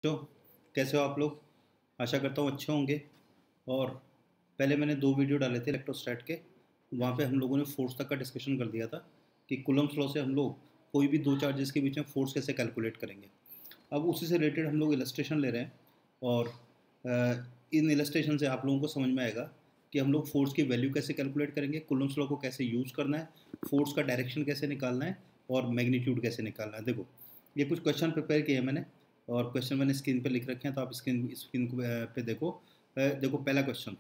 तो कैसे हो आप लोग। आशा करता हूँ अच्छे होंगे। और पहले मैंने दो वीडियो डाले थे इलेक्ट्रोस्टैट के। वहाँ पे हम लोगों ने फोर्स तक का डिस्कशन कर दिया था कि कूलम्ब्स लॉ से हम लोग कोई भी दो चार्जेस के बीच में फोर्स कैसे कैलकुलेट करेंगे। अब उसी से रिलेटेड हम लोग इलस्ट्रेशन ले रहे हैं। और इन इलस्ट्रेशन से आप लोगों को समझ में आएगा कि हम लोग फोर्स की वैल्यू कैसे कैलकुलेट करेंगे, कूलम्ब्स लॉ को कैसे यूज़ करना है, फोर्स का डायरेक्शन कैसे निकालना है और मैग्नीट्यूड कैसे निकालना है। देखो, ये कुछ क्वेश्चन प्रिपेयर किए हैं मैंने और क्वेश्चन मैंने स्क्रीन पे लिख रखे हैं, तो आप स्क्रीन पे देखो। देखो पहला question,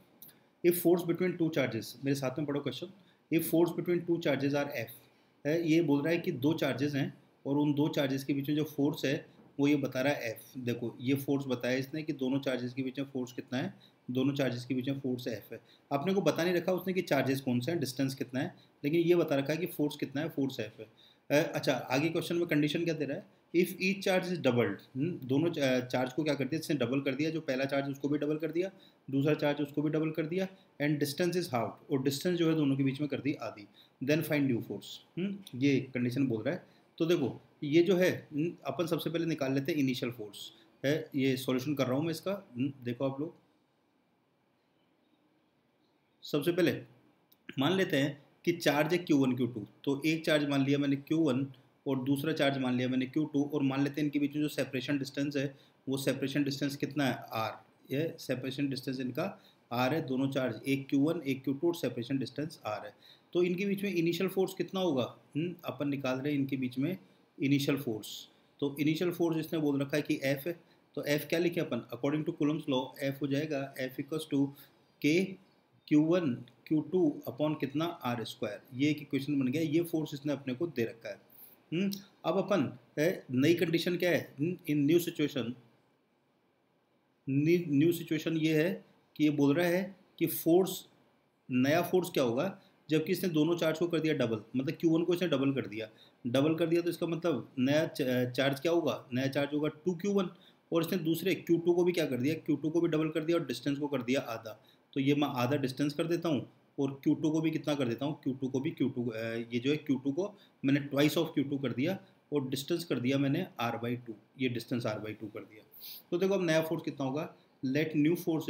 if force between two charges, मेरे साथ में पढ़ो question. If force between two charges R F है, ये बोल रहा है कि दो चार्जेस हैं और उन दो चार्जेस के बीच में जो फोर्स है वो ये बता रहा है एफ। देखो ये फोर्स बताया इसने कि दोनों चार्जेस के बीच में फोर्स कितना है, दोनों चार्जेस के बीच में फोर्स एफ है। आपने को बता नहीं रखा उसने कि चार्जेस कौन से हैं, डिस्टेंस कितना है, लेकिन ये बता रखा है कि फोर्स कितना है, फोर्स एफ है। अच्छा, आगे क्वेश्चन में कंडीशन क्या दे रहा है, if each charge is doubled, दोनों चार्ज को क्या कर दिया, इसने डबल कर दिया, जो पहला चार्ज उसको भी डबल कर दिया, दूसरा चार्ज उसको भी डबल कर दिया, एंड डिस्टेंस इज हाफ, और डिस्टेंस जो है दोनों के बीच में कर दी आधी, देन फाइंड न्यू फोर्स। ये कंडीशन बोल रहा है। तो देखो ये जो है अपन सबसे पहले निकाल लेते हैं इनिशियल फोर्स है। ये सॉल्यूशन कर रहा हूँ मैं इसका। देखो आप लोग, सबसे पहले मान लेते हैं कि चार्ज है Q1 Q2, तो एक चार्ज मान लिया मैंने Q1 और दूसरा चार्ज मान लिया मैंने Q2, और मान लेते हैं इनके बीच में जो सेपरेशन डिस्टेंस है वो सेपरेशन डिस्टेंस कितना है, R। ये सेपरेशन डिस्टेंस इनका R है, दोनों चार्ज, एक Q1 एक Q2 और सेपरेशन डिस्टेंस R है। तो इनके बीच में इनिशियल फोर्स कितना होगा, अपन निकाल रहे हैं इनके बीच में इनिशियल फोर्स। तो इनिशियल फोर्स इसने बोल रखा है कि F है, तो F क्या लिखे अपन, according to Coulomb's law F हो जाएगा F equals to K Q1 Q2 upon कितना आर स्क्वायर। ये एक इक्वेशन बन गया, ये फोर्स इसने अपने को दे रखा है। अब अपन नई कंडीशन क्या है, इन न्यू सिचुएशन ये है कि ये बोल रहा है कि फोर्स, नया फोर्स क्या होगा, जबकि इसने दोनों चार्ज को कर दिया डबल, मतलब Q1 को इसने डबल कर दिया, तो इसका मतलब नया चार्ज क्या होगा, नया चार्ज होगा 2Q1, और इसने दूसरे Q2 को भी क्या कर दिया, Q2 को भी डबल कर दिया और डिस्टेंस को कर दिया आधा। तो ये मैं आधा डिस्टेंस कर देता हूँ और Q2 को भी कितना कर देता हूँ, Q2 को भी ये जो है Q2 को मैंने ट्वाइस ऑफ Q2 कर दिया और डिस्टेंस कर दिया मैंने R/2, ये डिस्टेंस R/2 कर दिया। तो देखो अब नया फोर्स कितना होगा, let new force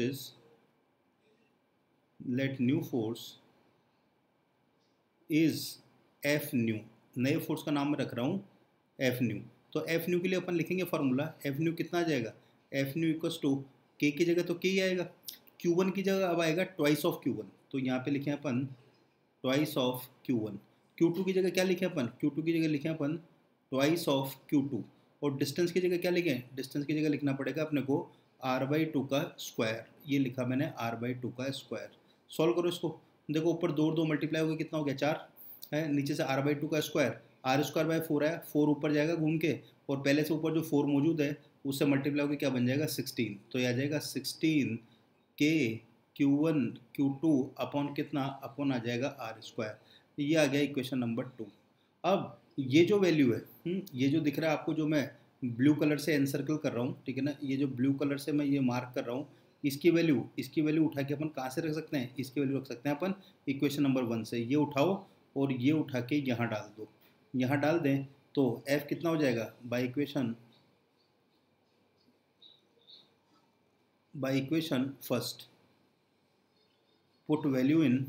is F new. नए फोर्स का नाम मैं रख रहा हूँ एफ न्यू। तो एफ न्यू के लिए अपन लिखेंगे फार्मूला, एफ न्यू कितना आ जाएगा, एफ न्यू इक्वल्स टू के की जगह तो के ही आएगा, Q1 की जगह अब आएगा ट्वाइस ऑफ Q1, तो यहाँ पे लिखे अपन ट्वाइस ऑफ Q1। Q2 की जगह क्या लिखे अपन, Q2 की जगह लिखे अपन ट्वाइस ऑफ Q2, और डिस्टेंस की जगह क्या लिखें, डिस्टेंस की जगह लिखना पड़ेगा अपने को R/2 का स्क्वायर। ये लिखा मैंने R/2 का स्क्वायर। सॉल्व करो इसको, देखो ऊपर दो और दो मल्टीप्लाई हो गया, कितना हो गया 4 है, नीचे से R/2 का स्क्वायर, R²/4 है, 4 ऊपर जाएगा घूम के, और पहले से ऊपर जो 4 मौजूद है उससे मल्टीप्लाई होकर क्या बन जाएगा 16, तो यह आ जाएगा 16 के Q1 Q2 अपॉन कितना, अपॉन आ जाएगा R²। ये आ गया इक्वेशन नंबर 2। अब ये जो वैल्यू है, ये जो दिख रहा है आपको, जो मैं ब्लू कलर से एनसर्कल कर रहा हूँ, ठीक है ना, ये जो ब्लू कलर से मैं ये मार्क कर रहा हूँ, इसकी वैल्यू उठा के अपन कहाँ से रख सकते हैं, इसकी वैल्यू रख सकते हैं अपन इक्वेशन नंबर 1 से। ये उठाओ और ये उठा के यहाँ डाल दो, यहाँ डाल दें तो F कितना हो जाएगा, by equation first put value in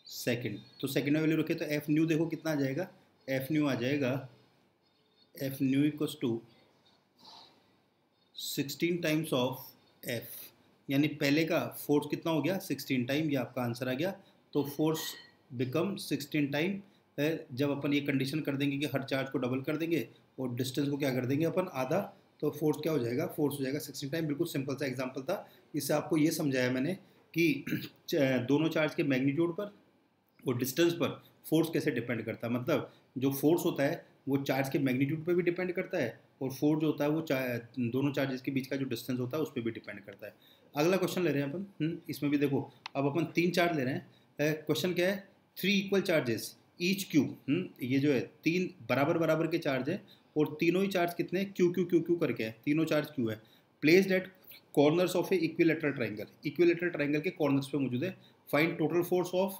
second, तो सेकंड में वैल्यू रखे तो एफ न्यू देखो कितना आ जाएगा, एफ न्यू आ जाएगा, F new equals to 16 times of F, यानी पहले का फोर्स कितना हो गया 16 टाइम, ये आपका आंसर आ गया। तो फोर्स बिकम 16 टाइम, जब अपन ये कंडीशन कर देंगे कि हर चार्ज को डबल कर देंगे और डिस्टेंस को क्या कर देंगे अपन आधा, तो फोर्स क्या हो जाएगा, फोर्स हो जाएगा 16 टाइम। बिल्कुल सिंपल सा एग्जांपल था, इससे आपको ये समझाया मैंने कि दोनों चार्ज के मैग्नीट्यूड पर और डिस्टेंस पर फोर्स कैसे डिपेंड करता है। मतलब जो फोर्स होता है वो चार्ज के मैग्नीट्यूड पर भी डिपेंड करता है, और फोर्स जो होता है वो दोनों चार्जेस के बीच का जो डिस्टेंस होता है उस पर भी डिपेंड करता है। अगला क्वेश्चन ले रहे हैं अपन, इसमें भी देखो, अब अपन 3 चार्ज ले रहे हैं। क्वेश्चन क्या है, 3 इक्वल चार्जेस ईच क्यू, ये जो है 3 बराबर बराबर के चार्ज है, और तीनों ही चार्ज कितने हैं, क्यू क्यू क्यू क्यू करके है, तीनों चार्ज क्यू है, placed at corners of A equilateral triangle के कॉर्नर्स पे मौजूद है। Find total force of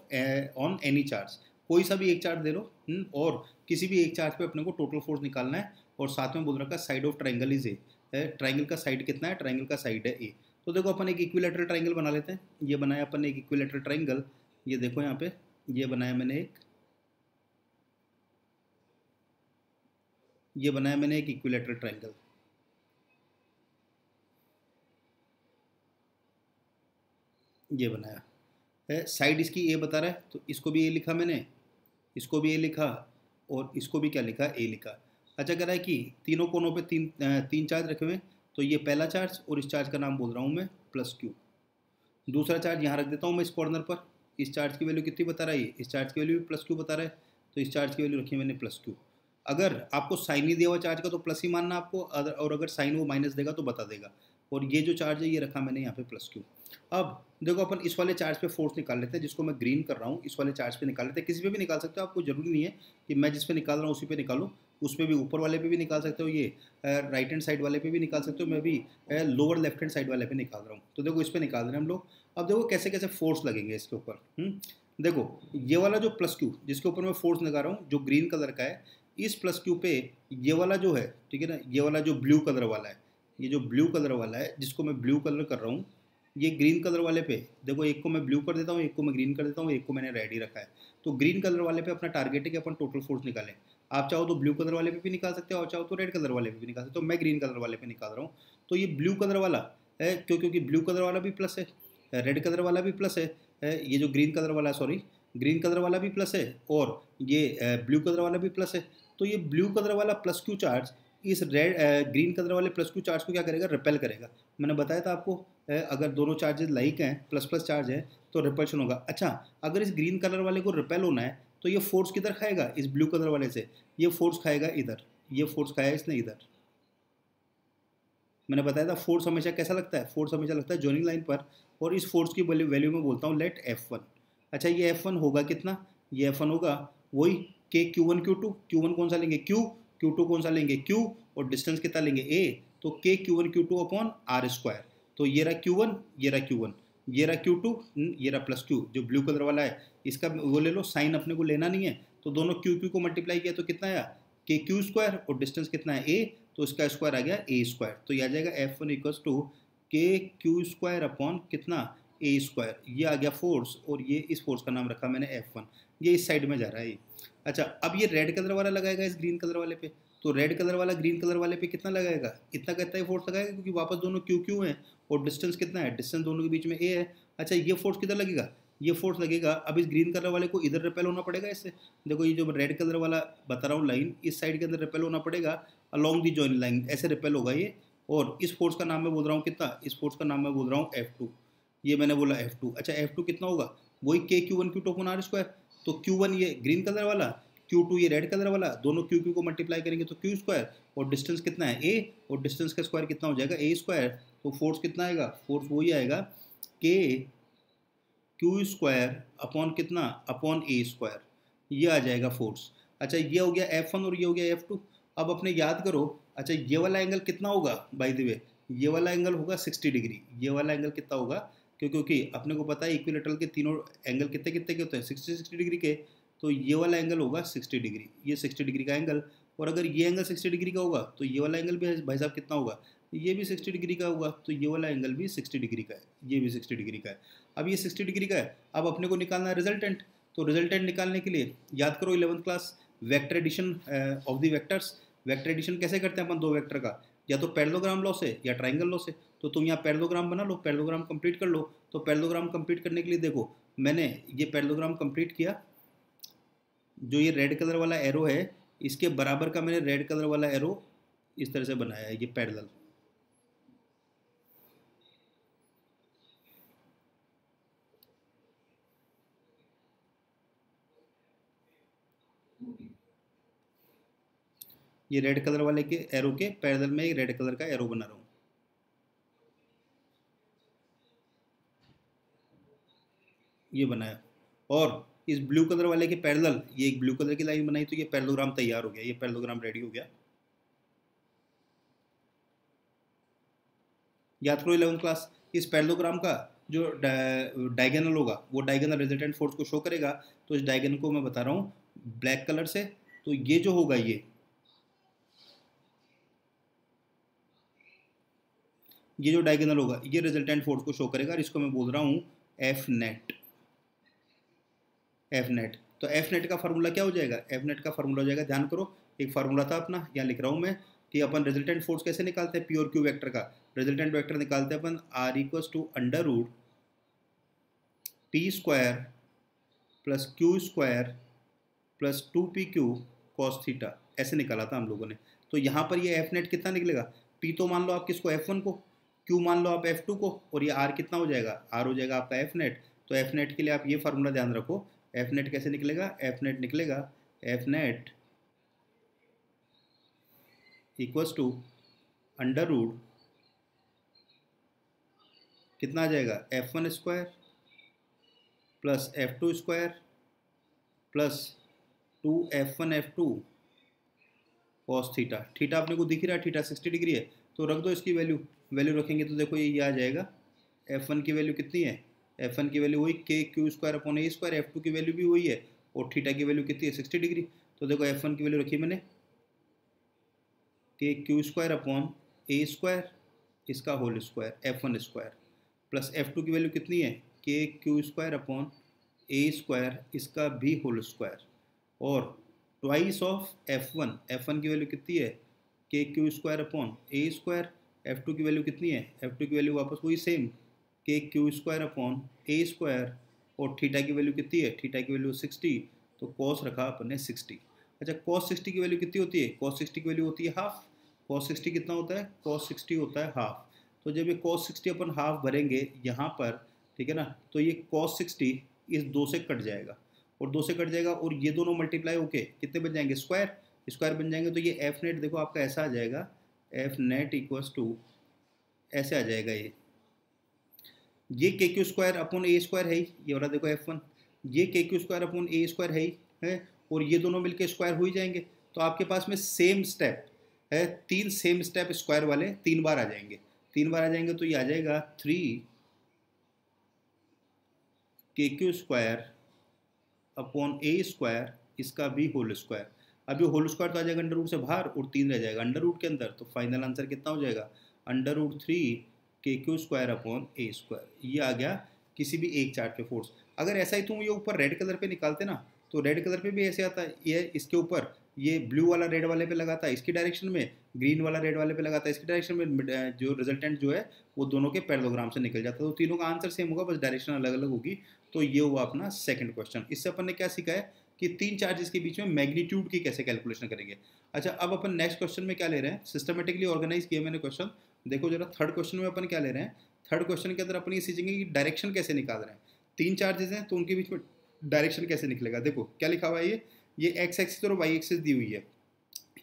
on any charge, कोई सा भी एक चार्ज दे लो, और किसी भी एक चार्ज पे अपने को टोटल फोर्स निकालना है, और साथ में बोल रखा side of triangle is a, triangle का साइड कितना है, ट्राइंगल का साइड है ए। तो देखो अपन एक इक्विलेटरल ट्राइंगल बना लेते हैं। ये बनाया अपन ने एक इक्विलेटरल ट्राइंगल, ये देखो यहाँ पे ये बनाया मैंने एक, ये बनाया मैंने एक इक्विलेटरल ट्राइंगल। ये बनाया, साइड इसकी ए बता रहा है तो इसको भी ए लिखा मैंने, इसको भी ए लिखा और इसको भी क्या लिखा, ए लिखा। अच्छा कह रहा है कि तीनों कोनों पे तीन चार्ज रखे हुए हैं, तो ये पहला चार्ज और इस चार्ज का नाम बोल रहा हूँ मैं प्लस क्यू। दूसरा चार्ज यहाँ रख देता हूँ मैं इस कॉर्नर पर। इस चार्ज की वैल्यू कितनी बता रहा है, इस चार्ज की वैल्यू भी प्लस क्यू बता रहा है, तो इस चार्ज की वैल्यू रखी मैंने प्लस क्यू। अगर आपको साइन ही दिया हुआ चार्ज का तो प्लस ही मानना आपको, और अगर साइन वो माइनस देगा तो बता देगा। और ये जो चार्ज है ये रखा मैंने यहाँ पे प्लस क्यू। अब देखो अपन इस वाले चार्ज पे फोर्स निकाल लेते हैं, जिसको मैं ग्रीन कर रहा हूँ, इस वाले चार्ज पे निकाल लेते हैं। किसी पे भी निकाल सकते हो, आपको जरूरी नहीं है कि मैं जिस पे निकाल रहा हूँ उसी पे निकालो, उस पर भी, ऊपर वाले पे भी निकाल सकते हो, ये राइट हैंड साइड वाले पे भी निकाल सकते हो, मैं भी लोअर लेफ्ट हैंड साइड वाले पे निकाल रहा हूँ। तो देखो इस पे निकाल रहे हैं हम लोग। अब देखो कैसे कैसे फोर्स लगेंगे इसके ऊपर। देखो ये वाला जो प्लस क्यू जिसके ऊपर मैं फोर्स लगा रहा हूँ, जो ग्रीन कलर का है, इस प्लस क्यू पे ये वाला जो है, ठीक है ना, ये वाला जो ब्लू कलर वाला है, ये जो ब्लू कलर वाला है जिसको मैं ब्लू कलर कर रहा हूँ, ये ग्रीन कलर वाले पे देखो, एक को मैं ब्लू कर देता हूँ, एक को मैं ग्रीन कर देता हूँ, एक को मैंने रेड ही रखा है। तो ग्रीन कलर वाले पे अपना टारगेट है कि अपन टोटल फोर्स निकालें। आप चाहो तो ब्लू कलर वाले पे भी निकाल सकते हो, और चाहो तो रेड कलर वाले पे भी निकाल सकते हो। मैं ग्रीन कलर वाले पे निकाल रहा हूँ। तो ये ब्लू कलर वाला है, क्योंकि ब्लू कलर वाला भी प्लस है, रेड कलर वाला भी प्लस है, ये जो ग्रीन कलर वाला, सॉरी ग्रीन कलर वाला भी प्लस है, और ये ब्लू कलर वाला भी प्लस है। तो ये ब्लू कलर वाला प्लस क्यू चार्ज इस रेड ग्रीन कलर वाले प्लस क्यू चार्ज को क्या करेगा, रिपेल करेगा। मैंने बताया था आपको, अगर दोनों चार्जेस लाइक हैं, प्लस प्लस चार्ज है, तो रिपल्शन होगा। अच्छा अगर इस ग्रीन कलर वाले को रिपेल होना है तो ये फोर्स किधर खाएगा, इस ब्लू कलर वाले से, ये फोर्स खाएगा इधर, ये फोर्स खाया इसने इधर। मैंने बताया था फोर्स हमेशा कैसा लगता है, फोर्स हमेशा लगता है जॉइनिंग लाइन पर, और इस फोर्स की वैल्यू में बोलता हूँ लेट F1। अच्छा ये F1 होगा कितना, ये F1 होगा वही के Q1 Q2, Q1 कौन सा लेंगे Q, Q2 कौन सा लेंगे Q, और डिस्टेंस कितना लेंगे A, तो के Q1 Q2 upon R square. तो ये रहा Q1, ये रहा Q1, ये रहा Q2, ये रहा प्लस Q, जो ब्लू कलर वाला है इसका वो ले लो, साइन अपने को लेना नहीं है, तो दोनों Q को मल्टीप्लाई किया तो कितना आया के Q स्क्वायर, और डिस्टेंस कितना है A, तो इसका स्क्वायर आ गया ए स्क्वायर। तो ये आ जाएगा F1 इक्वल्स टू के क्यू स्क्वायर अपॉन कितना ए स्क्वायर। ये आ गया फोर्स, और ये इस फोर्स का नाम रखा मैंने F1। ये इस साइड में जा रहा है ये। अच्छा अब ये रेड कलर वाला लगाएगा इस ग्रीन कलर वाले पे, तो रेड कलर वाला ग्रीन कलर वाले पे कितना लगाएगा, इतना कहता है फोर्स लगाएगा, क्योंकि वापस दोनों क्यू क्यू हैं, और डिस्टेंस कितना है, डिस्टेंस दोनों के बीच में ए है। अच्छा ये फोर्स किधर लगेगा, ये फोर्स लगेगा, अब इस ग्रीन कलर वाले को इधर रिपेल होना पड़ेगा इससे। देखो ये जो रेड कलर वाला बता रहा हूँ लाइन, इस साइड के अंदर रिपेल होना पड़ेगा अलॉन्ग दी जॉइनिंग लाइन, ऐसे रिपेल होगा ये। और इस फोर्स का नाम मैं बोल रहा हूँ कितना, इस फोर्स का नाम मैं बोल रहा हूँ F2। ये मैंने बोला F2। अच्छा F2 कितना होगा, वही K Q1 Q2 upon R square. तो Q1 ये ग्रीन कलर वाला, Q2 ये रेड कलर वाला, दोनों Q को मल्टीप्लाई करेंगे तो Q स्क्वायर, और डिस्टेंस कितना है A, और डिस्टेंस का स्क्वायर कितना हो जाएगा A स्क्वायर। तो फोर्स कितना आएगा, फोर्स वही आएगा के क्यू स्क्वायर अपॉन कितना, अपॉन ए स्क्वायर, ये आ जाएगा फोर्स। अच्छा ये हो गया F1 और ये हो गया F2। अब अपने याद करो, अच्छा ये वाला एंगल कितना होगा, बाय द वे ये वाला एंगल होगा 60 डिग्री। ये वाला एंगल कितना होगा, क्योंकि अपने को पता है इक्विलेटरल के तीनों एंगल कितने कितने के होते हैं, 60 डिग्री के। तो ये वाला एंगल होगा 60 डिग्री, ये 60 डिग्री का एंगल। और अगर ये एंगल 60 डिग्री का होगा तो ये वाला एंगल भी भाई साहब कितना होगा, ये भी 60 डिग्री का होगा। तो ये वाला एंगल भी 60 डिग्री का है, ये भी 60 डिग्री का है। अब ये 60 डिग्री का है, अब अपने को निकालना है रिजल्टेंट। तो रिजल्टेंट निकालने के लिए याद करो 11th class vector addition of the vectors. Vector addition कैसे करते हैं अपन दो वेक्टर का, या तो पैरेललोग्राम लॉ से या ट्राइंगल लॉ से। तो तुम यहाँ पैरेललोग्राम बना लो, पैरेललोग्राम कंप्लीट कर लो। तो पैरेललोग्राम कंप्लीट करने के लिए देखो मैंने ये पैरेललोग्राम कंप्लीट किया, जो ये रेड कलर वाला एरो है इसके बराबर का मैंने रेड कलर वाला एरो इस तरह से बनाया है, ये पैरेलल। ये रेड कलर वाले के एरो के पैरेलल में एक रेड कलर का एरो बना रहा हूँ, ये बनाया। और इस ब्लू कलर वाले के पैरेलल ये एक ब्लू कलर की लाइन बनाई, तो ये पैरेललोग्राम तैयार हो गया, ये पैरेललोग्राम रेडी हो गया। याद करो 11th क्लास, इस पैरेललोग्राम का जो डायगोनल होगा वो डायगोनल रिजल्टेंट फोर्स को शो करेगा। तो इस डायगोनल को मैं बता रहा हूँ ब्लैक कलर से। तो ये जो होगा ये जो डायगोनल होगा ये रिजल्टेंट फोर्स को शो करेगा और इसको मैं बोल रहा हूँ एफ नेट। एफ नेट, तो एफ नेट का फार्मूला क्या हो जाएगा? एफ नेट का फार्मूला हो जाएगा, ध्यान करो, एक फार्मूला था अपना, यहाँ लिख रहा हूँ मैं, कि अपन रिजल्टेंट फोर्स कैसे निकालते हैं? पी और क्यू वेक्टर का रिजल्टेंट वेक्टर निकालते हैं अपन R equals to under root P square plus Q square plus 2pq cos theta, ऐसे निकाला था हम लोगों ने। तो यहाँ पर ये एफ नेट कितना निकलेगा? पी तो मान लो आप किसको, F1 को, क्यू मान लो आप F2 को, और ये आर कितना हो जाएगा? आर हो जाएगा आपका एफ नेट। तो एफ नेट के लिए आप ये फार्मूला ध्यान रखो, एफ नेट कैसे निकलेगा? एफ नेट निकलेगा F net equals to under root कितना आ जाएगा? F1 square plus F2 square plus 2F1 F2 cos theta. Theta अपने को दिख ही रहा है, थीटा 60 डिग्री है, तो रख दो इसकी वैल्यू। वैल्यू रखेंगे तो देखो ये आ जाएगा, F1 की वैल्यू कितनी है? F1 की वैल्यू वही के Q square upon a square, F2 की वैल्यू भी वही है, और थीटा की वैल्यू कितनी है? 60 डिग्री। तो देखो F1 की वैल्यू रखी मैंने K Q square upon a square, इसका whole square F1 square, plus F2 की वैल्यू कितनी है? K Q square upon a square, इसका भी होल स्क्वायर, और ट्वाइस ऑफ F1 की वैल्यू कितनी है? K Q square upon a square, F2 की वैल्यू कितनी है? F2 की वैल्यू वापस वही सेम, के Q square upon a square, और थीटा की वैल्यू कितनी है? थीटा की वैल्यू 60, तो कॉस रखा अपन ने 60। अच्छा, कॉस 60 की वैल्यू कितनी होती है? कॉस 60 की वैल्यू होती है हाफ। कॉस 60 कितना होता है? कॉस 60 होता है हाफ। तो जब ये कॉस 60 अपन हाफ भरेंगे यहाँ पर, ठीक है ना, तो ये कॉस 60 इस 2 से कट जाएगा, और 2 से कट जाएगा, और ये दोनों मल्टीप्लाई होके कितने बन जाएंगे? स्क्वायर। स्क्वायर बन जाएंगे, तो ये एफ नेट देखो आपका ऐसा आ जाएगा, एफ नेट इक्वल्स टू ऐसे आ जाएगा, ये के Q square upon a square है ही, ये वाला देखो F1, ये के Q square upon a square है ही है, और ये दोनों मिलके स्क्वायर हो ही जाएंगे। तो आपके पास में सेम स्टेप है, 3 सेम स्टेप स्क्वायर वाले 3 बार आ जाएंगे, 3 बार आ जाएंगे, तो ये आ जाएगा 3 के Q square upon a square, इसका भी होल स्क्वायर। अब ये होल स्क्वायर तो आ जाएगा अंडर रूट से बाहर, और 3 रह जाएगा अंडर रूट के अंदर, तो फाइनल आंसर कितना हो जाएगा? अंडर रूट 3 के Q square upon a square. ये आ गया किसी भी एक चार्ट पे फोर्स। अगर ऐसा ही तुम ये ऊपर रेड कलर पे निकालते ना, तो रेड कलर पे भी ऐसे आता है, ये इसके ऊपर ये ब्लू वाला रेड वाले पे लगाता है इसकी डायरेक्शन में, ग्रीन वाला रेड वाले पे लगाता है इसकी डायरेक्शन में, जो रिजल्टेंट जो है वो दोनों के पैरेललोग्राम से निकल जाता है, तो तीनों का आंसर सेम होगा, बस डायरेक्शन अलग अलग होगी। तो ये हुआ अपना सेकंड क्वेश्चन। इससे अपन ने क्या सीखा है कि 3 चार्जेस के बीच में मैग्नीट्यूड की कैसे कैलकुलेशन करेंगे। अच्छा, अब अपन नेक्स्ट क्वेश्चन में क्या ले रहे हैं, सिस्टमेटिकली ऑर्गेनाइज किया मैंने क्वेश्चन। देखो जरा थर्ड क्वेश्चन में अपन क्या ले रहे हैं, थर्ड क्वेश्चन के अंदर अपन ये सीखेंगे कि डायरेक्शन कैसे निकाल रहे हैं। 3 चार्जेस हैं तो उनके बीच में डायरेक्शन कैसे निकलेगा। देखो क्या लिखा हुआ है, ये एक्स एक्सिस और वाई एक्सिस दी हुई है।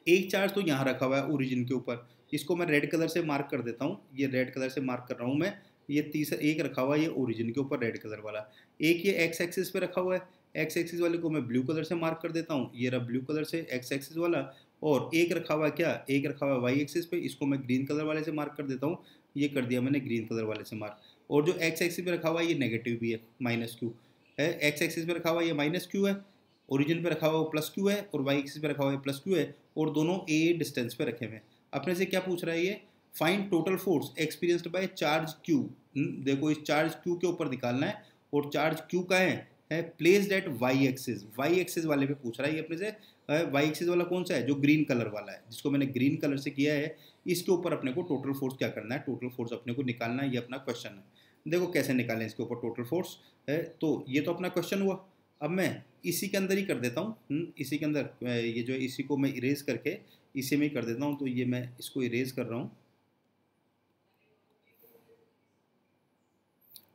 एक चार्ज तो यहाँ रखा हुआ है ओरिजिन के ऊपर, इसको मैं रेड कलर से मार्क कर देता हूँ, ये रेड कलर से मार्क कर रहा हूँ मैं। ये तीसरा एक रखा हुआ है ये ओरिजिन के ऊपर रेड कलर वाला, एक ये एक्स एक्सिस पे रखा हुआ है, एक्स एक्सिस वाले को मैं ब्लू कलर से मार्क कर देता हूँ, ये रहा ब्लू कलर से एक्स एक्सिस वाला। और एक रखा हुआ है क्या, एक रखा हुआ है वाई एक्सिस पे, इसको मैं ग्रीन कलर वाले से मार्क कर देता हूँ, ये कर दिया मैंने ग्रीन कलर वाले से मार्क। और जो एक्स एक्सिस पे रखा हुआ है ये नेगेटिव भी है, माइनस क्यू है, एक्स एक्सिस पे रखा हुआ है ये माइनस क्यू है, ओरिजिन पे रखा हुआ है प्लस क्यू है, और वाई एक्सिस पे रखा हुआ है प्लस क्यू है, और दोनों ए डिस्टेंस पे रखे हुए हैं। अपने से क्या पूछ रहा है ये, find total force experienced by charge Q. देखो इस चार्ज क्यू के ऊपर निकालना है, और चार्ज क्यू का है प्लेस्ड एट वाई एक्सिस वाले पे पूछ रहा है ये अपने से। वाई एक्सिस वाला कौन सा है, जो ग्रीन कलर वाला है, जिसको मैंने ग्रीन कलर से किया है, इसके ऊपर अपने को टोटल फोर्स क्या करना है, टोटल फोर्स अपने को निकालना है, ये अपना क्वेश्चन है। देखो कैसे निकालें इसके ऊपर टोटल फोर्स है, तो ये तो अपना क्वेश्चन हुआ। अब मैं इसी के अंदर ही कर देता हूँ, इसी के अंदर ये जो इसी को मैं इरेज करके इसी में ही कर देता हूँ, तो ये मैं इसको इरेज कर रहा हूँ,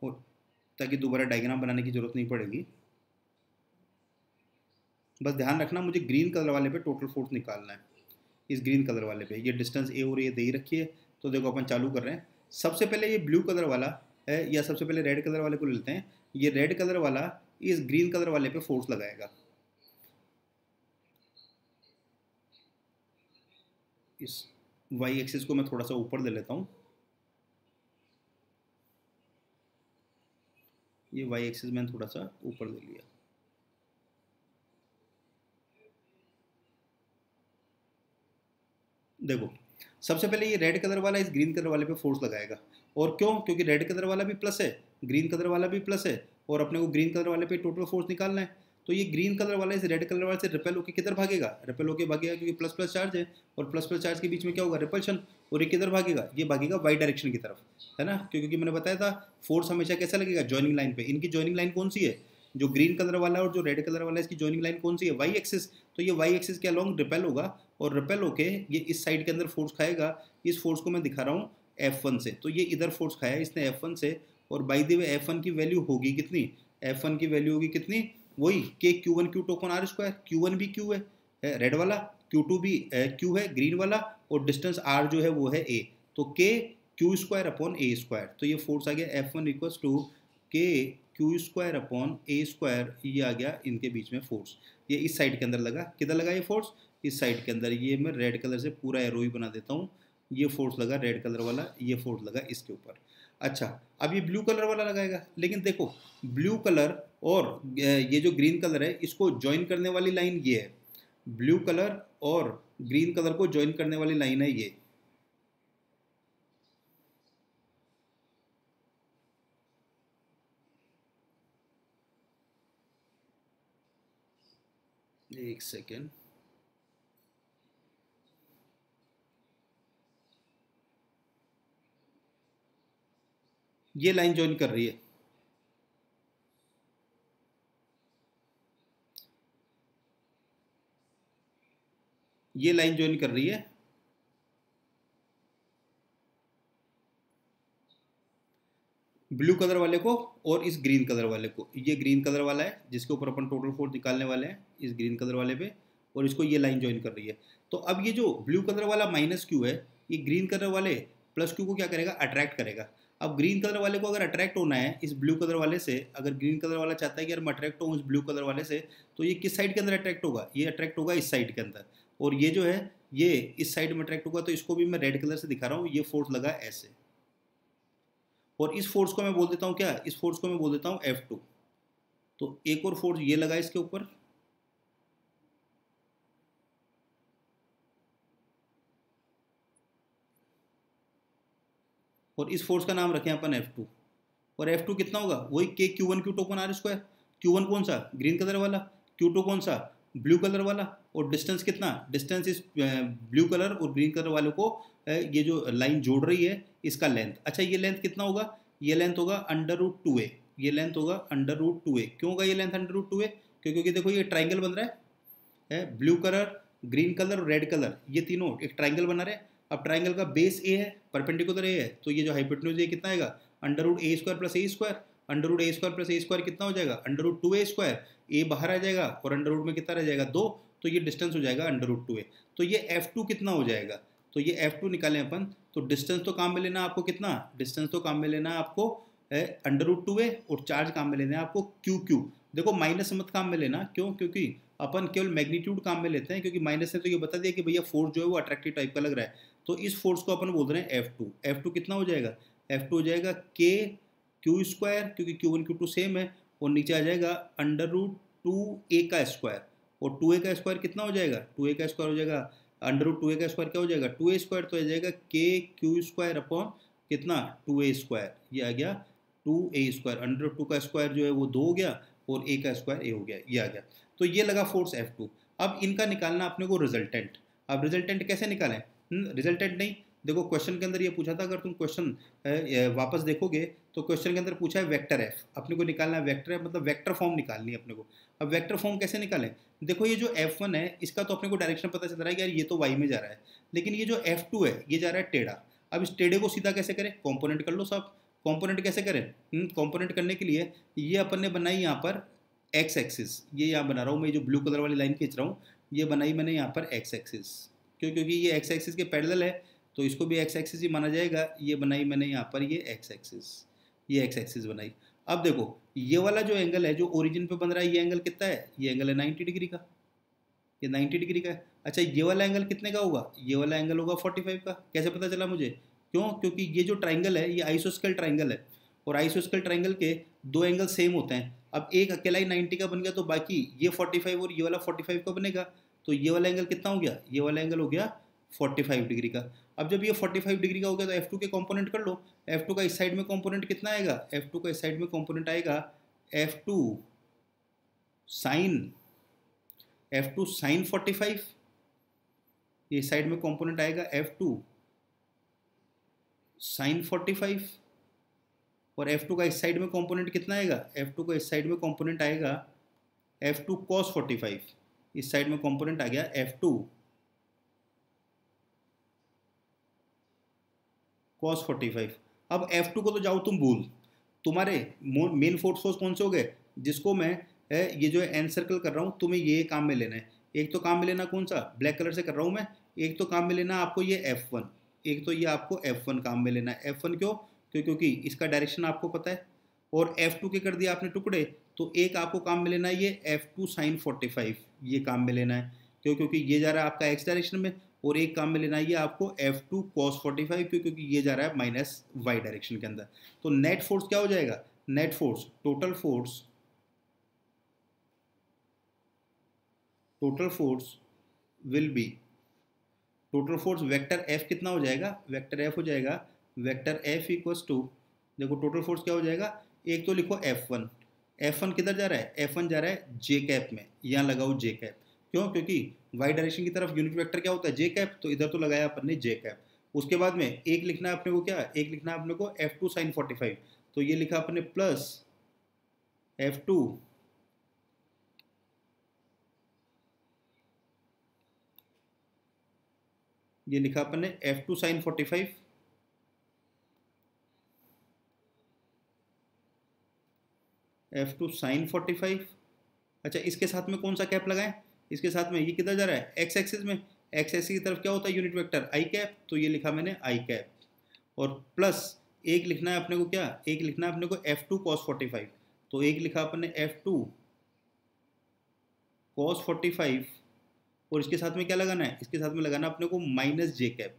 और ताकि दोबारा डायग्राम बनाने की जरूरत नहीं पड़ेगी। बस ध्यान रखना मुझे ग्रीन कलर वाले पे टोटल फोर्स निकालना है, इस ग्रीन कलर वाले पे। ये डिस्टेंस ए और ये दे ही रखी है, तो देखो अपन चालू कर रहे हैं। सबसे पहले ये ब्लू कलर वाला है, या सबसे पहले रेड कलर वाले को लेते हैं। ये रेड कलर वाला इस ग्रीन कलर वाले पे फोर्स लगाएगा, इस वाई एक्सिस को मैं थोड़ा सा ऊपर ले लेता हूँ, ये वाई एक्सिस मैंने थोड़ा सा ऊपर ले लिया। देखो सबसे पहले ये रेड कलर वाला इस ग्रीन कलर वाले पे फोर्स लगाएगा। और क्यों? क्योंकि रेड कलर वाला भी प्लस है, ग्रीन कलर वाला भी प्लस है, और अपने को ग्रीन कलर वाले पे टोटल फोर्स निकालना है। तो ये ग्रीन कलर वाला इस रेड कलर वाले से रिपेल होकर किधर भागेगा? रिपेल होकर भागेगा, क्योंकि प्लस प्लस चार्ज है, और प्लस प्लस चार्ज के बीच में क्या होगा? रिपल्शन। और ये किधर भागेगा? ये भागेगा वाई डायरेक्शन की तरफ, है ना? क्योंकि मैंने बताया था फोर्स हमेशा कैसा लगेगा? जॉइनिंग लाइन पे। इनकी जॉइनिंग लाइन कौन सी है? जो ग्रीन कलर वाला है और जो रेड कलर वाला है, इसकी जॉइनिंग लाइन कौन सी है? Y axis. तो ये वाई एक्सिस के अलॉन्ग रिपेल होगा, और रिपेल होके ये इस साइड के अंदर फोर्स खाएगा। इस फोर्स को मैं दिखा रहा हूँ F1 से। तो ये इधर फोर्स खाया इसने F1 से, और बाय द वे F1 की वैल्यू होगी कितनी? F1 की वैल्यू होगी कितनी? वही K Q1 Q two upon R square. Q1 भी Q है रेड वाला, Q2 भी Q है ग्रीन वाला, और डिस्टेंस R जो है वो है A। तो के Q square upon A square. तो ये फोर्स आ गया F1 इक्वल्स टू के Q square upon A square. ये आ गया इनके बीच में फोर्स। ये इस साइड के अंदर लगा। किधर लगा ये फोर्स? इस साइड के अंदर। ये मैं रेड कलर से पूरा एरो ही बना देता हूँ। ये फोर्स लगा रेड कलर वाला, ये फोर्स लगा इसके ऊपर। अच्छा, अब ये ब्लू कलर वाला लगाएगा। लेकिन देखो, ब्लू कलर और ये जो ग्रीन कलर है, इसको ज्वाइन करने वाली लाइन ये है। ब्लू कलर और ग्रीन कलर को ज्वाइन करने वाली लाइन है ये। एक सेकेंड, ये लाइन ज्वाइन कर रही है। ये लाइन ज्वाइन कर रही है ब्लू कलर वाले को और इस ग्रीन कलर वाले को। ये ग्रीन कलर वाला है जिसके ऊपर अपन टोटल फोर्स निकालने वाले हैं, इस ग्रीन कलर वाले पे, और इसको ये लाइन ज्वाइन कर रही है। तो अब ये जो ब्लू कलर वाला माइनस क्यू है, ये ग्रीन कलर वाले प्लस क्यू को क्या करेगा? अट्रैक्ट करेगा। अब ग्रीन कलर वाले को अगर अट्रैक्ट होना है इस ब्लू कलर वाले से, अगर ग्रीन कलर वाला चाहता है कि यार मैं अट्रैक्ट हूँ इस ब्लू कलर वाले से, तो ये किस साइड के अंदर अट्रैक्ट होगा? ये अट्रैक्ट होगा इस साइड के अंदर। और ये जो है ये इस साइड में अट्रैक्ट होगा। तो इसको भी मैं रेड कलर से दिखा रहा हूँ। ये फोर्स लगा ऐसे, और इस फोर्स को मैं बोल देता हूँ क्या? इस फोर्स को मैं बोल देता हूँ F2। तो एक और फोर्स ये लगा इसके ऊपर, और इस फोर्स का नाम रखें अपन F2। और F2 कितना होगा? वही K Q1 Q2 upon are square. Q1 कौन सा? ग्रीन कलर वाला। Q2 कौन सा? ब्लू कलर वाला। और डिस्टेंस कितना? डिस्टेंस इस ब्लू कलर और ग्रीन कलर वाले को ये जो लाइन जोड़ रही है इसका लेंथ। अच्छा, ये लेंथ कितना होगा? ये लेंथ होगा √2a। ये लेंथ होगा √2a। क्यों होगा ये लेंथ √2a? क्योंकि देखो ये ट्राइंगल बन रहा है, ब्लू कलर, ग्रीन कलर और रेड कलर, ये तीनों एक ट्राइंगल बना रहे हैं। अब ट्राइंगल का बेस ए है, परपेंडिकुलर ए है, तो ये जो हाइपोटेन्यूज है कितना आएगा? √a square plus a square. √a square plus a square कितना हो जाएगा? √2a square. ए बाहर आ जाएगा और अंडर रूट में कितना रह जाएगा? 2। तो ये डिस्टेंस हो जाएगा √2a। तो ये F2 कितना हो जाएगा? तो ये F2 निकालें अपन, तो डिस्टेंस तो काम में लेना आपको कितना? डिस्टेंस तो काम में लेना है आपको √2a, और चार्ज काम में लेना है आपको QQ। देखो माइनस मत काम में लेना। क्यों? क्योंकि अपन केवल मैग्नीट्यूड काम में लेते हैं, क्योंकि माइनस ने तो ये बता दिया कि भैया फोर्स जो है वो अट्रैक्टिव टाइप का लग रहा है। तो इस फोर्स को अपन बोल रहे हैं F2। F2 कितना हो जाएगा? F2 हो जाएगा के Q स्क्वायर, क्योंकि Q1 Q2 सेम है, और नीचे आ जाएगा √2a का स्क्वायर। और 2a का स्क्वायर कितना हो जाएगा? 2a का स्क्वायर हो जाएगा √2a का स्क्वायर क्या हो जाएगा? 2a square. तो आ जाएगा के Q स्क्वायर अपॉन कितना? 2a square. ये आ गया 2a स्क्वायर। √2 का स्क्वायर जो है वो 2 हो गया, और a का स्क्वायर a हो गया। ये आ गया। तो ये लगा फोर्स F2। अब इनका निकालना अपने को रिजल्टेंट। अब रिजल्टेंट कैसे निकालें? रिजल्टेंट नहीं, देखो क्वेश्चन के अंदर ये पूछा था, अगर तुम क्वेश्चन वापस देखोगे तो क्वेश्चन के अंदर पूछा है वेक्टर एफ। अपने को निकालना है वेक्टर एफ, मतलब वेक्टर फॉर्म निकालनी है अपने को। अब वेक्टर फॉर्म कैसे निकालें? देखो ये जो F1 है इसका तो अपने को डायरेक्शन पता चल रहा है कि यार ये तो y में जा रहा है, लेकिन ये जो F2 है ये जा रहा है टेढ़ा। अब इस टेढ़े को सीधा कैसे करें? कॉम्पोनेंट कर लो सब। कॉम्पोनेंट कैसे करें? कॉम्पोनेंट करने के लिए ये अपन ने बनाई यहाँ पर एक्स एक्सिस। ये यहाँ बना रहा हूँ मैं, जो ब्लू कलर वाली लाइन खींच रहा हूँ, ये बनाई मैंने यहाँ पर एक्स एक्सिस। क्यों? क्योंकि ये एक्स एक्सिस के पैरेलल है, तो इसको भी एक्स एक्सिस ही माना जाएगा। ये बनाई मैंने यहाँ पर ये एक्स एक्सिस, ये एक्स एक्सिस बनाई। अब देखो ये वाला जो एंगल है जो ओरिजिन पे बन रहा है, ये एंगल कितना है? ये एंगल है 90 डिग्री का। ये 90 डिग्री का है। अच्छा, ये वाला एंगल कितने का होगा? ये वाला एंगल होगा 45 का। कैसे पता चला मुझे? क्यों? क्योंकि ये जो ट्राइंगल है ये आइसोस्केल ट्राइंगल है, और आइसोस्केल ट्राइंगल के दो एंगल सेम होते हैं। अब एक अकेला ही 90 का बन गया, तो बाकी ये 45 और ये वाला 45 का बनेगा। तो ये वाला एंगल कितना हो गया? ये वाला एंगल हो गया 45 डिग्री का। अब जब ये 45 डिग्री का हो गया तो F2 के कंपोनेंट कर लो। F2 का इस साइड में कंपोनेंट कितना आएगा? F2 का इस साइड में कंपोनेंट आएगा F2 साइन F2 साइन 45। ये साइड में कंपोनेंट आएगा F2 साइन 45 और F2 का इस साइड में कंपोनेंट कितना आएगा? F2 का इस साइड में कंपोनेंट आएगा F2 cos 45। इस साइड में कंपोनेंट आ गया F2 cos 45। अब F2 को तो जाओ तुम भूल, तुम्हारे मेन फोर्स कौन से हो गए जिसको मैं ये जो है एन सर्कल कर रहा हूँ, तुम्हें ये काम में लेना है। एक तो काम में लेना कौन सा, ब्लैक कलर से कर रहा हूँ मैं। एक तो काम में लेना आपको ये F1, एक तो ये आपको F1 काम में लेना है। F1 क्योंकि इसका डायरेक्शन आपको पता है। और F2 के कर दिया आपने टुकड़े, तो एक आपको काम में लेना है ये F2 साइन 45, ये काम में लेना है क्योंकि ये जा रहा है आपका एक्स डायरेक्शन में। और एक काम में लेना है ये आपको F2 cos 45 क्योंकि ये जा रहा है माइनस वाई डायरेक्शन के अंदर। तो नेट फोर्स क्या हो जाएगा? Net force total force will be, total force vector F कितना हो जाएगा? वेक्टर F हो जाएगा वेक्टर F इक्वल्स टू, देखो टोटल फोर्स क्या हो जाएगा? एक तो लिखो F1, F1 किधर जा रहा है? F1 जा रहा है जे कैप में, यहाँ लगाओ जे कैप। क्यों? क्योंकि वाई डायरेक्शन की तरफ यूनिट वेक्टर क्या होता है? जे कैप, तो इधर तो लगाया अपन ने जे कैप। उसके बाद में एक लिखना है अपने को क्या? एक लिखना है अपने को F2 साइन 45, तो ये लिखा अपने प्लस F2 ये लिखा अपन ने F2 साइन 45 F2 साइन 45। अच्छा, इसके साथ में कौन सा कैप लगाएं? इसके साथ में ये किधर जा रहा है? एक्स एक्सिस में। एक्स एक्सिस की तरफ क्या होता है यूनिट वेक्टर? आई कैप, तो ये लिखा मैंने आई कैप। और प्लस एक लिखना है अपने को क्या? एक लिखना है अपने को F2 cos 45, तो एक लिखा अपने F2 cos 45 और इसके साथ में क्या लगाना है? इसके साथ में लगाना अपने को माइनस जे कैप,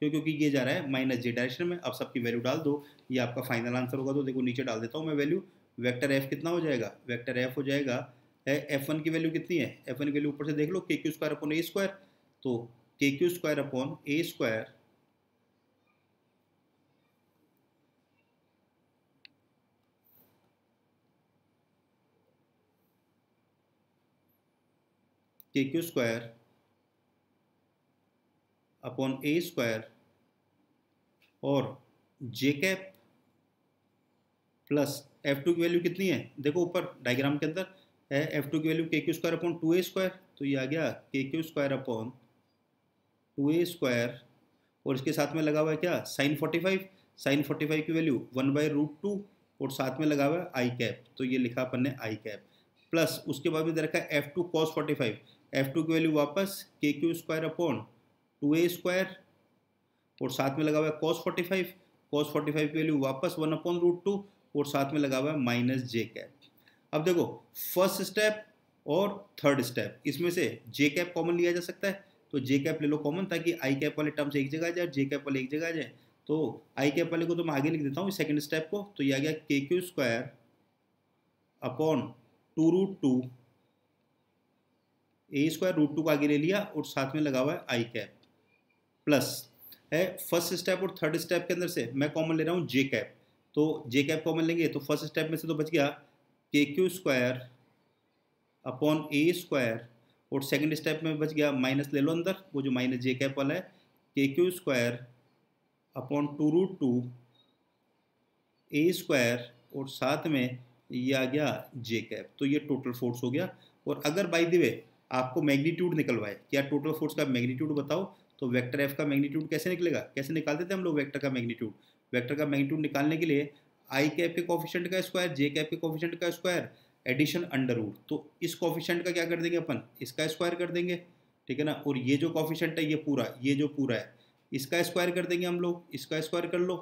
क्योंकि ये जा रहा है माइनस जे डायरेक्शन में। अब सबकी वैल्यू डाल दो, ये आपका फाइनल आंसर होगा। तो देखो नीचे डाल देता हूँ मैं वैल्यू। वेक्टर एफ कितना हो जाएगा? वेक्टर एफ हो जाएगा F1 की वैल्यू कितनी है? F1 की वैल्यू ऊपर से देख लो, के Q square upon a square. तो के Q square upon a square के Q square upon a square और जे कैप प्लस F2 की वैल्यू कितनी है? देखो ऊपर डायग्राम के अंदर है F2 की वैल्यू के Q square upon 2a square, तो ये आ गया के Q square upon 2a square और इसके साथ में लगा हुआ है क्या? साइन 45। साइन 45 की वैल्यू 1/√2 और साथ में लगा हुआ है आई कैप, तो ये लिखा अपन ने आई कैप। प्लस उसके बाद में दे रखा है F2 cos 45। F2 की वैल्यू वापस के Q square upon 2a square और साथ में लगा हुआ है cos 45। cos 45 की वैल्यू वापस 1/√2 और साथ में लगा हुआ है माइनस जे कैप। अब देखो फर्स्ट स्टेप और थर्ड स्टेप, इसमें से जे कैप कॉमन लिया जा सकता है, तो जे कैप ले लो कॉमन, ताकि आई कैप वाले टर्म्स एक जगह आ जाए, जे कैप वाले एक जगह आ जाए। तो आई कैप वाले को तो मैं आगे लिख देता हूँ सेकंड स्टेप को, तो ये आ गया के क्यू स्क्वायर अपॉन 2√2 ए स्क्वायर √2 को आगे ले लिया और साथ में लगा हुआ है आई कैप प्लस है। फर्स्ट स्टेप और थर्ड स्टेप के अंदर से मैं कॉमन ले रहा हूँ जे कैप, तो जे कैप कॉमन लेंगे तो फर्स्ट स्टेप में से तो बच गया के Q square upon a square और सेकंड स्टेप में बच गया माइनस ले लो अंदर, वो जो माइनस जे कैप वाला है, के क्यू स्क्वायर अपॉन 2√2 ए स्क्वायर और साथ में ये आ गया जे कैप। तो ये टोटल फोर्स हो गया। और अगर बाय द वे आपको मैग्नीट्यूड निकलवाए, क्या टोटल फोर्स का मैग्नीट्यूड बताओ, तो वेक्टर एफ का मैग्नीट्यूड कैसे निकलेगा? कैसे निकालते थे हम लोग वेक्टर का मैग्नीट्यूड? वेक्टर का मैग्नीट्यूड निकालने के लिए आई कैप के कोफिशिएंट का स्क्वायर, जे कैप के कोफिशिएंट का स्क्वायर, एडिशन अंडर रूट। तो इस कोफिशिएंट का क्या कर देंगे अपन? इसका स्क्वायर कर देंगे, ठीक है ना। और ये जो कोफिशिएंट है ये पूरा, ये जो पूरा है इसका स्क्वायर कर देंगे हम लोग, इसका स्क्वायर कर लो,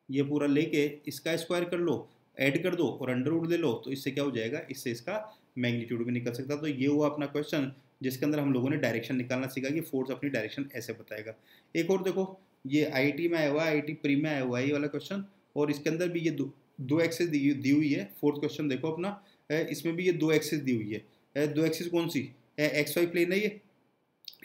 ये पूरा लेके इसका स्क्वायर कर लो, ऐड कर दो और अंडर रूट ले लो, तो इससे क्या हो जाएगा? इससे इसका मैग्नीट्यूड भी निकल सकता है। तो ये हुआ अपना क्वेश्चन जिसके अंदर हम लोगों ने डायरेक्शन निकालना सीखा कि फोर्स अपनी डायरेक्शन ऐसे बताएगा। एक और देखो, ये आईआईटी में आया हुआ है, आईआईटी प्री में आया हुआ है ये वाला क्वेश्चन, और इसके अंदर भी ये दो एक्सिस दी हुई है। फोर्थ क्वेश्चन देखो अपना, इसमें भी ये दो एक्सिस दी हुई है। दो एक्सिस कौन सी? एक्स वाई प्लेन है ये,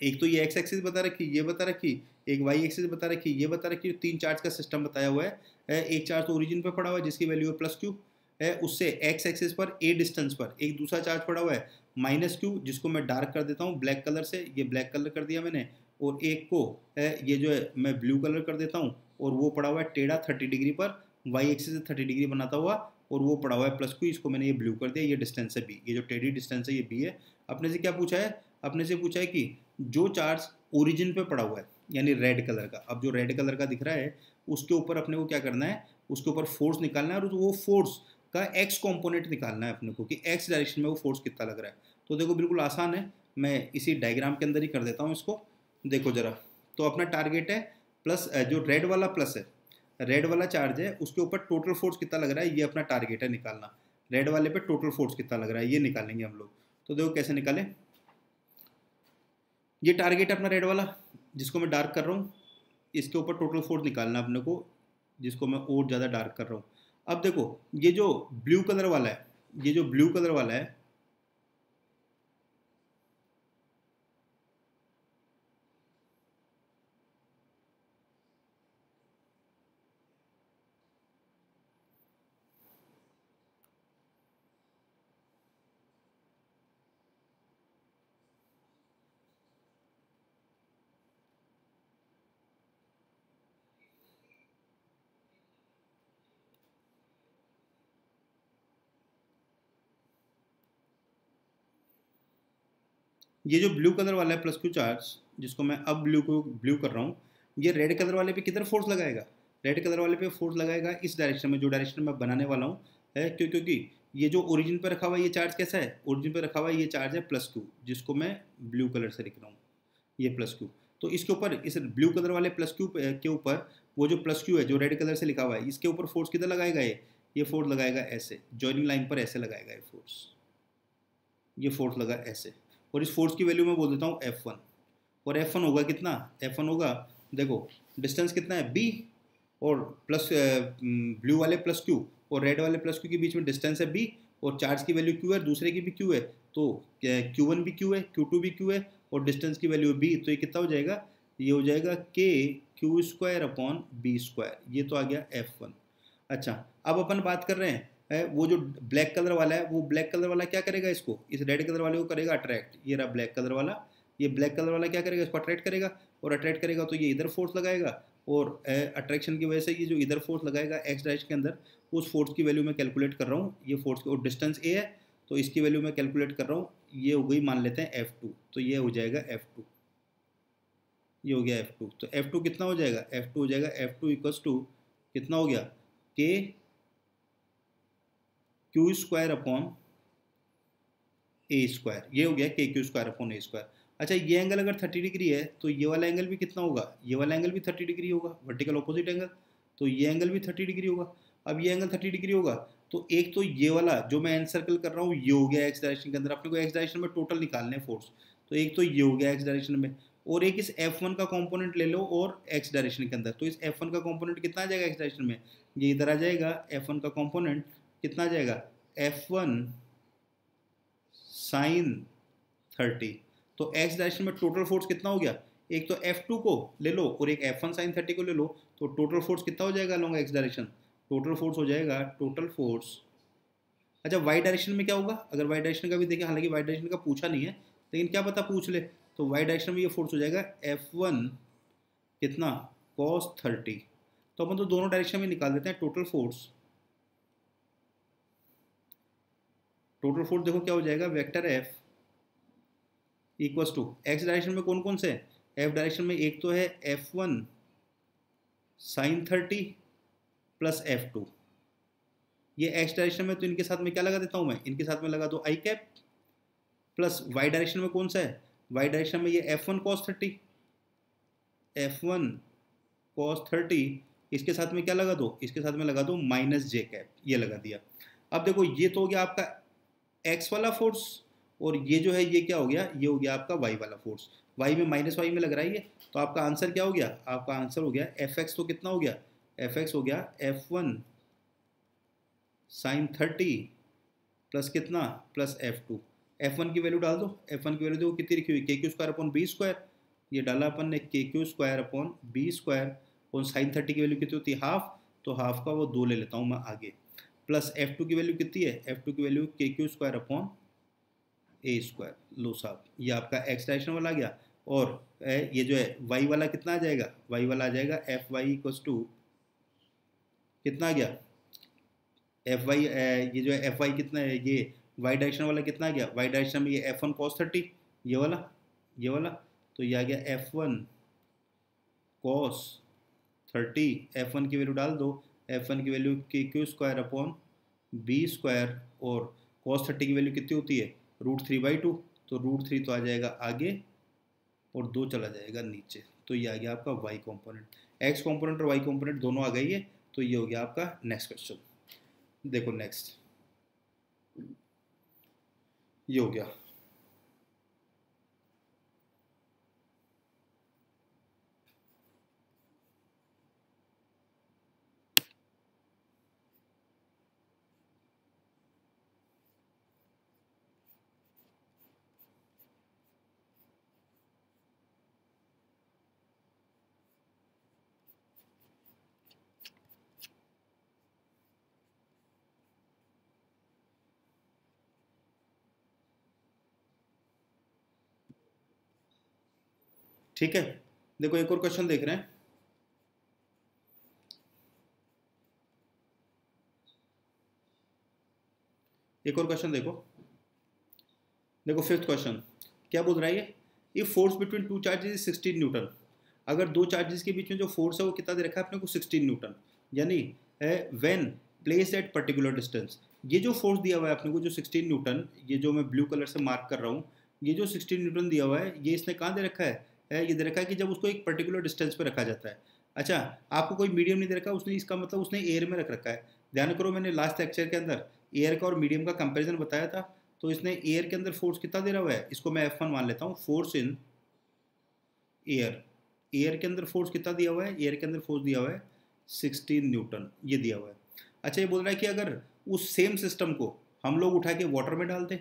एक तो ये एक्स एक्सिस बता रखी, ये बता रखी, एक वाई एक्सिस बता रखी, ये बता रखी, तीन चार्ज का सिस्टम बताया हुआ है। एक चार्ज तो ओरिजिन पे पड़ा हुआ है जिसकी वैल्यू है प्लस क्यू है, उससे एक्स एक्सिस पर ए डिस्टेंस पर एक दूसरा चार्ज पड़ा हुआ है माइनस क्यू, जिसको मैं डार्क कर देता हूँ ब्लैक कलर से, ये ब्लैक कलर कर दिया मैंने, और एक को ये जो है मैं ब्लू कलर कर देता हूँ, और वो पड़ा हुआ है टेढ़ा 30 डिग्री पर, वाई एक्सिस से 30 डिग्री बनाता हुआ, और वो पड़ा हुआ है प्लस क्यू, इसको मैंने ये ब्लू कर दिया, ये डिस्टेंस है बी, ये जो टेढ़ी डिस्टेंस है ये बी है। अपने से क्या पूछा है, अपने से पूछा है कि जो चार्ज ओरिजिन पे पड़ा हुआ है यानी रेड कलर का, अब जो रेड कलर का दिख रहा है उसके ऊपर अपने को क्या करना है, उसके ऊपर फोर्स निकालना है, और वो फोर्स का एक्स कंपोनेंट निकालना है अपने को कि एक्स डायरेक्शन में वो फोर्स कितना लग रहा है। तो देखो बिल्कुल आसान है, मैं इसी डायग्राम के अंदर ही कर देता हूँ इसको, देखो जरा। तो अपना टारगेट है प्लस, जो रेड वाला प्लस है, रेड वाला चार्ज है उसके ऊपर टोटल फोर्स कितना लग रहा है, ये अपना टारगेट है निकालना, रेड वाले पे टोटल फोर्स कितना लग रहा है ये निकालेंगे हम लोग। तो देखो कैसे निकालें, ये टारगेट है अपना रेड वाला जिसको मैं डार्क कर रहा हूँ, इसके ऊपर टोटल फोर्स निकालना अपने को, जिसको मैं और ज़्यादा डार्क कर रहा हूँ। अब देखो ये जो ब्लू कलर वाला है, ये जो ब्लू कलर वाला है, ये जो ब्लू कलर वाला है प्लस क्यू चार्ज, जिसको मैं अब ब्लू कर रहा हूँ, ये रेड कलर वाले पे किधर फोर्स लगाएगा, रेड कलर वाले पे फोर्स लगाएगा इस डायरेक्शन में, जो डायरेक्शन मैं बनाने वाला हूँ है, क्योंकि ये जो ओरिजिन पे रखा हुआ है ये चार्ज कैसा है, ओरिजिन पे रखा हुआ है ये चार्ज है प्लस क्यू, जिसको मैं ब्लू कलर से लिख रहा हूँ, ये प्लस क्यू। तो इसके ऊपर, इस ब्लू कलर वाले प्लस क्यू के ऊपर वो जो प्लस क्यू है जो रेड कलर से लिखा हुआ है, इसके ऊपर फोर्स किधर लगाएगा, ये फोर्स लगाएगा ऐसे, जॉइनिंग लाइन पर ऐसे लगाएगा ये फोर्स, ये फोर्स लगा ऐसे, और इस फोर्स की वैल्यू मैं बोल देता हूँ F1, और F1 होगा कितना, F1 होगा, देखो डिस्टेंस कितना है b, और प्लस ब्लू वाले प्लस क्यू और रेड वाले प्लस क्यू के बीच में डिस्टेंस है b, और चार्ज की वैल्यू q है, दूसरे की भी q है, तो Q1 भी q है, Q2 भी q है, और डिस्टेंस की वैल्यू b, तो ये कितना हो जाएगा, ये हो जाएगा k q² अपॉन b², ये तो आ गया F1। अच्छा अब अपन बात कर रहे हैं वो जो ब्लैक कलर वाला है, वो ब्लैक कलर वाला क्या करेगा, इसको इस रेड कलर वाले को करेगा अट्रैक्ट, ये रहा ब्लैक कलर वाला, ये ब्लैक कलर वाला क्या करेगा, इसको अट्रैक्ट करेगा, और अट्रैक्ट करेगा तो ये इधर फोर्स लगाएगा, और अट्रैक्शन की वजह से ये जो इधर फोर्स लगाएगा एक्स डायरेक्शन के अंदर, उस फोर्स की वैल्यू मैं कैलकुलेट कर रहा हूँ, ये फोर्स और डिस्टेंस ए है, तो इसकी वैल्यू मैं कैलकुलेट कर रहा हूँ, ये हो गई मान लेते हैं F2, तो ये हो जाएगा F2, ये हो गया F2, तो F2 कितना हो जाएगा, F2 हो जाएगा F2 इक्वल्स टू कितना हो गया, K Q² अपॉन A², ये हो गया KQ² अपॉन A²। अच्छा ये एंगल अगर 30 डिग्री है तो ये वाला एंगल भी कितना होगा, ये वाला एंगल भी 30 डिग्री होगा, वर्टिकल ऑपोजिट एंगल, तो ये एंगल भी 30 डिग्री होगा। अब ये एंगल 30 डिग्री होगा तो एक तो ये वाला जो मैं एन सर्कल कर रहा हूँ ये हो गया एक्स डायरेक्शन के अंदर, अपने को एक्स डायरेक्शन में टोटल निकालने फोर्स, तो एक तो ये हो गया एक्स डायरेक्शन में, और एक इस F1 का कंपोनेंट ले लो और एक्स डायरेक्शन के अंदर, तो इस F1 का कंपोनेंट कितना आ जाएगा एक्स डायरेक्शन में, ये इधर आ जाएगा, F1 का कंपोनेंट कितना आ जाएगा, F1 साइन 30, तो एक्स डायरेक्शन में टोटल फोर्स कितना हो गया, एक तो F2 को ले लो और एक F1 साइन 30 को ले लो, तो टोटल फोर्स कितना हो जाएगा along x direction, total force हो जाएगा टोटल फोर्स। अच्छा वाई डायरेक्शन में क्या होगा, अगर वाई डायरेक्शन का भी देखें, हालांकि वाई डायरेक्शन का पूछा नहीं है लेकिन क्या पता पूछ ले, तो वाई डायरेक्शन में ये फोर्स हो जाएगा F1 कितना cos 30, तो अपन तो दोनों डायरेक्शन में निकाल देते हैं टोटल फोर्स, टोटल फोर्स देखो क्या हो जाएगा, vector F equals to X direction में कौन कौन से हैं, F डायरेक्शन में एक तो है F1 साइन 30 प्लस F2, ये एक्स डायरेक्शन में, तो इनके साथ में क्या लगा देता हूँ मैं, इनके साथ में लगा दो आई कैप, प्लस वाई डायरेक्शन में कौन सा है, वाई डायरेक्शन में ये F1 cos 30, F1 cos 30, इसके साथ में क्या लगा दो, इसके साथ में लगा दो माइनस जे कैप, ये लगा दिया। अब देखो ये तो हो गया आपका एक्स वाला फोर्स, और ये जो है ये क्या हो गया, ये हो गया आपका वाई वाला फोर्स, वाई में माइनस वाई में लग रहा है ये, तो आपका आंसर क्या हो गया, आपका आंसर हो गया Fx, तो कितना हो गया, Fx हो गया F1 साइन 30 प्लस कितना, प्लस F2, F1 की वैल्यू डाल दो, F1 की वैल्यू देखो कितनी लिखी हुई, KQ² अपॉन B², ये डाला अपन ने KQ² अपॉन B² और sin 30 की वैल्यू कितनी होती है हाफ, तो हाफ का वो 2 ले लेता हूँ मैं आगे, प्लस F2 की वैल्यू कितनी है, F2 की वैल्यू KQ² अपॉन A²। लो साहब ये आपका x डायरेक्शन वाला आ गया, और ये जो है y वाला कितना आ जाएगा, y वाला आ जाएगा Fy इक्वल्स टू कितना आ गया, Fy ये जो है Fy कितना है, ये y डायरेक्शन वाला कितना आ गया, y डायरेक्शन में ये F1 cos 30, ये वाला तो ये आ गया F1 cos 30, F1 की वैल्यू डाल दो, F1 की वैल्यू KQ² अपॉन B² और cos 30 की वैल्यू कितनी होती है √3/2, तो √3 तो आ जाएगा आगे और 2 चला जाएगा नीचे, तो ये आ गया आपका y कॉम्पोनेंट, x कॉम्पोनेंट और y कॉम्पोनेंट दोनों आ गई है, तो ये हो गया आपका नेक्स्ट क्वेश्चन। देखो नेक्स्ट ये हो गया, ठीक है। देखो एक और क्वेश्चन देख रहे हैं, एक और क्वेश्चन देखो, देखो फिफ्थ क्वेश्चन क्या बोल रहा है ये, if force between two charges is 16 Newton, अगर दो चार्जेस के बीच में जो फोर्स है वो कितना दे रखा है अपने को 16 न्यूटन, यानी when place at particular distance, ये जो फोर्स दिया हुआ है अपने को जो 16 न्यूटन, ये जो मैं ब्लू कलर से मार्क कर रहा हूँ, ये जो 16 न्यूटन दिया हुआ है ये इसने कहाँ दे रखा है, ये दे रखा है कि जब उसको एक पर्टिकुलर डिस्टेंस पे रखा जाता है। अच्छा आपको कोई मीडियम नहीं दे रखा उसने, इसका मतलब उसने एयर में रख रखा है। ध्यान करो मैंने लास्ट लेक्चर के अंदर एयर का और मीडियम का कंपेरिजन बताया था, तो इसने एयर के अंदर फोर्स कितना दे रहा हुआ है, इसको मैं F1 मान लेता हूँ, फोर्स इन एयर, एयर के अंदर फोर्स कितना दिया हुआ है, एयर के अंदर फोर्स दिया हुआ है 16 न्यूटन, ये दिया हुआ है। अच्छा ये बोल रहा है कि अगर उस सेम सिस्टम को हम लोग उठा के वाटर में डाल दें,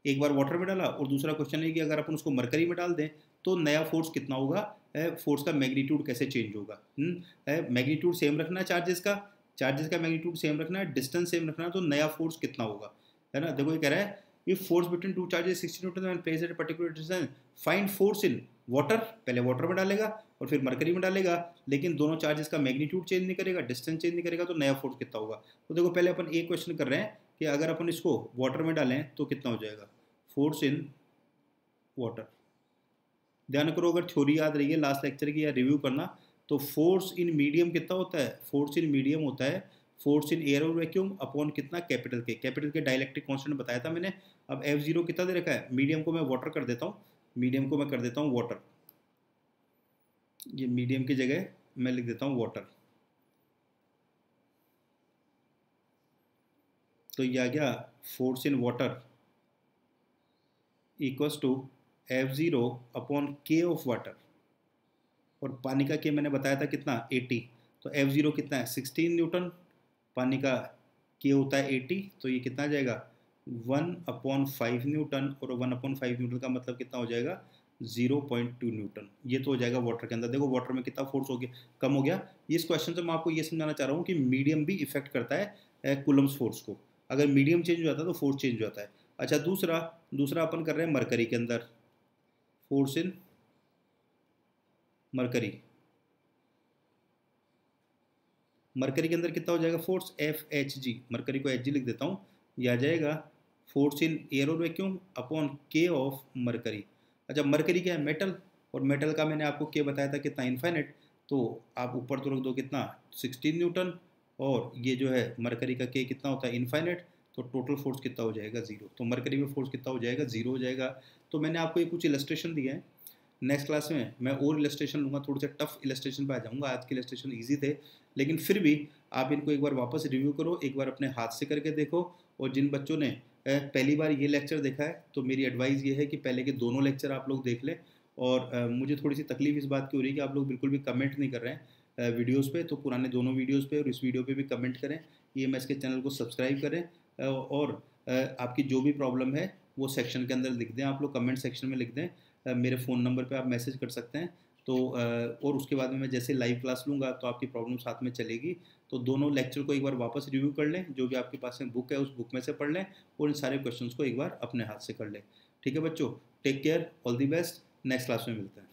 एक बार वाटर में डाला और दूसरा क्वेश्चन है कि अगर अपन उसको मरकरी में डाल दें तो नया फोर्स कितना होगा, फोर्स का मैग्नीट्यूड कैसे चेंज होगा। मैग्नीट्यूड सेम रखना है चार्जेस का मैग्नीट्यूड सेम रखना है, डिस्टेंस सेम रखना है, तो नया फोर्स कितना होगा, है ना। देखो ये कह रहा है if force between two charges 16 Newton when placed at a particular distance find force in water, पहले वाटर में डालेगा और फिर मरकरी में डालेगा, लेकिन दोनों चार्जेस का मैग्नीट्यूड चेंज नहीं करेगा, डिस्टेंस चेंज नहीं करेगा, तो नया फोर्स कितना होगा। तो देखो पहले अपन एक क्वेश्चन कर रहे हैं कि अगर अपन इसको वाटर में डालें तो कितना हो जाएगा, फोर्स इन वाटर। ध्यान करो अगर थ्योरी याद रही है लास्ट लेक्चर की या रिव्यू करना, तो फोर्स इन मीडियम कितना होता है, फोर्स इन मीडियम होता है फोर्स इन एयर और वैक्यूम अपॉन कितना, कैपिटल के डाइलेक्ट्रिक कांस्टेंट बताया था मैंने। अब F0 कितना दे रखा है, मीडियम को मैं वाटर कर देता हूँ, मीडियम को मैं कर देता हूँ वाटर, ये मीडियम की जगह मैं लिख देता हूँ वाटर, तो ये आ गया force in water equals to F0 upon K of water, और पानी का के मैंने बताया था कितना 80, तो F0 कितना है 16 न्यूटन, पानी का के होता है 80, तो ये कितना आ जाएगा 1/5 न्यूटन, और 1/5 न्यूटन का मतलब कितना हो जाएगा 0.2 न्यूटन, ये तो हो जाएगा वाटर के अंदर। देखो वाटर में कितना फोर्स हो गया, कम हो गया। इस क्वेश्चन से मैं आपको ये समझाना चाह रहा हूँ कि मीडियम भी इफेक्ट करता है कूलम्स फोर्स को, अगर मीडियम चेंज हो जाता है तो फोर्स चेंज हो जाता है। अच्छा दूसरा दूसरा अपन कर रहे हैं मरकरी के अंदर, फोर्स इन मरकरी, मरकरी के अंदर कितना हो जाएगा फोर्स FHG, मरकरी को HG लिख देता हूँ, यह आ जाएगा फोर्स इन एयर और vacuum upon K of mercury. अच्छा मरकरी क्या है मेटल, और मेटल का मैंने आपको के बताया था कितना इनफाइनाइट, तो आप ऊपर तो रख दो कितना 16 न्यूटन, और ये जो है मरकरी का के कितना होता है इनफाइनाइट, तो टोटल फोर्स कितना हो जाएगा 0, तो मरकरी में फोर्स कितना हो जाएगा 0 हो जाएगा। तो मैंने आपको ये कुछ इलस्ट्रेशन दिए हैं, नेक्स्ट क्लास में मैं और इलस्ट्रेशन लूँगा, थोड़े से टफ इलस्ट्रेशन पे आ जाऊँगा, आज के इलस्ट्रेशन ईजी थे, लेकिन फिर भी आप इनको एक बार वापस रिव्यू करो, एक बार अपने हाथ से करके देखो। और जिन बच्चों ने पहली बार ये लेक्चर देखा है तो मेरी एडवाइस ये है कि पहले के दोनों लेक्चर आप लोग देख लें। और मुझे थोड़ी सी तकलीफ इस बात की हो रही है कि आप लोग बिल्कुल भी कमेंट नहीं कर रहे हैं वीडियोस पे, तो पुराने दोनों वीडियोस पे और इस वीडियो पे भी कमेंट करें, EMS के चैनल को सब्सक्राइब करें, और आपकी जो भी प्रॉब्लम है वो सेक्शन के अंदर लिख दें, आप लोग कमेंट सेक्शन में लिख दें, मेरे फ़ोन नंबर पे आप मैसेज कर सकते हैं। तो और उसके बाद में मैं जैसे लाइव क्लास लूँगा तो आपकी प्रॉब्लम साथ में चलेगी। तो दोनों लेक्चर को एक बार वापस रिव्यू कर लें, जो भी आपके पास में बुक है उस बुक में से पढ़ लें और इन सारे क्वेश्चंस को एक बार अपने हाथ से कर लें। ठीक है बच्चों, take care, all the best, next class में मिलते हैं।